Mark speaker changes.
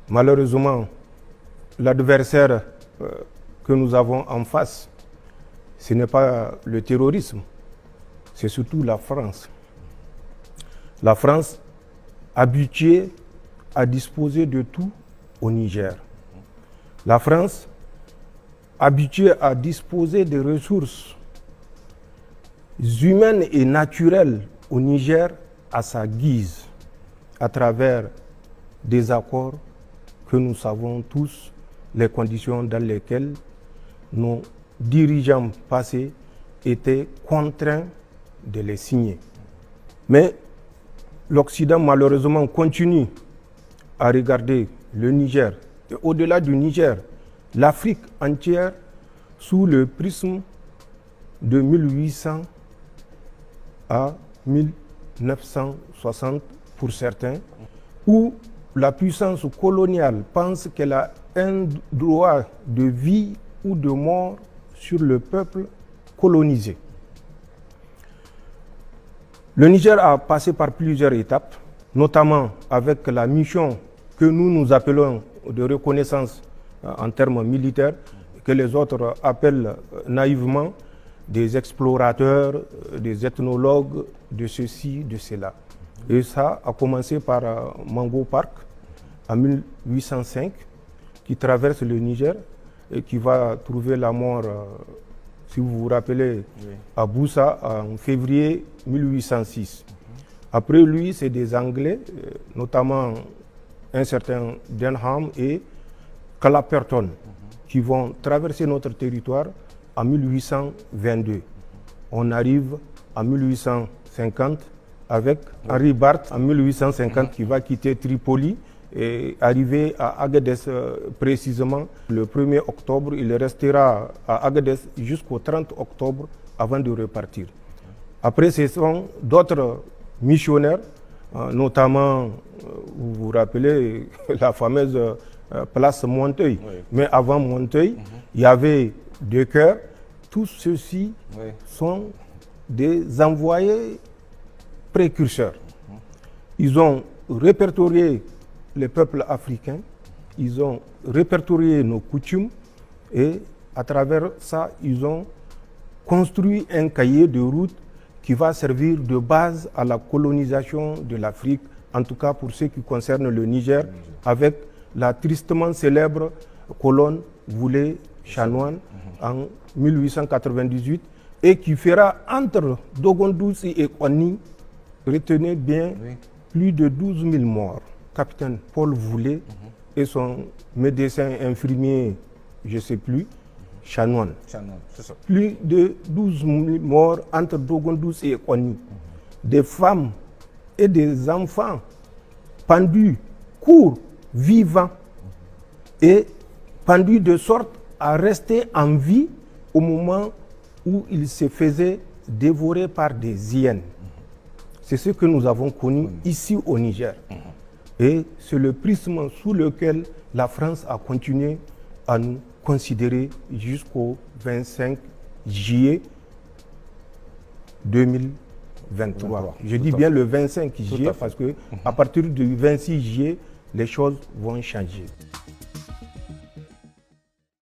Speaker 1: Malheureusement, l'adversaire que nous avons en face, ce n'est pas le terrorisme, c'est surtout la France. La France, habituée à disposer de tout au Niger. La France, habituée à disposer des ressources humaines et naturelles au Niger à sa guise, à travers des accords que nous savons tous les conditions dans lesquelles nos dirigeants passés étaient contraints de les signer. Mais l'Occident, malheureusement, continue à regarder le Niger, et au-delà du Niger, l'Afrique entière, sous le prisme de 1800 à 1960 pour certains, où la puissance coloniale pense qu'elle a un droit de vie ou de mort sur le peuple colonisé. Le Niger a passé par plusieurs étapes, notamment avec la mission que nous appelons de reconnaissance en termes militaires, que les autres appellent naïvement des explorateurs, des ethnologues, de ceci, de cela. Et ça a commencé par Mango Park en 1805, qui traverse le Niger et qui va trouver la mort, si vous vous rappelez, à Boussa en février 1806. Après lui, c'est des Anglais, notamment un certain Denham et Clapperton, qui vont traverser notre territoire en 1822. On arrive en 1850 avec Henri Barth en 1850 qui va quitter Tripoli et arriver à Agadez précisément le 1er octobre. Il restera à Agadez jusqu'au 30 octobre avant de repartir. Après, ce sont d'autres missionnaires, notamment, vous vous rappelez, la fameuse place Monteuil. Oui. Mais avant Monteuil, il y avait deux cœurs. Tous ceux-ci sont des envoyés précurseurs. Ils ont répertorié les peuples africains, ils ont répertorié nos coutumes et à travers ça, ils ont construit un cahier de route qui va servir de base à la colonisation de l'Afrique, en tout cas pour ce qui concerne le Niger, avec la tristement célèbre colonne Voulé-Chanoine en 1898 et qui fera entre Dogondoussi et Kouani, retenez bien, plus de 12 000 morts. Capitaine Paul Voulé et son médecin infirmier, je ne sais plus, Chanoine. Plus de 12 000 morts entre Dogondoussi et Kouani. Des femmes et des enfants pendus, courts, vivants et pendus de sorte à rester en vie au moment où ils se faisaient dévorer par des hyènes. C'est ce que nous avons connu ici au Niger. Et c'est le prisme sous lequel la France a continué à nous considérer jusqu'au 25 juillet 2023. Je dis bien le 25 juillet parce que à partir du 26 juillet, les choses vont changer.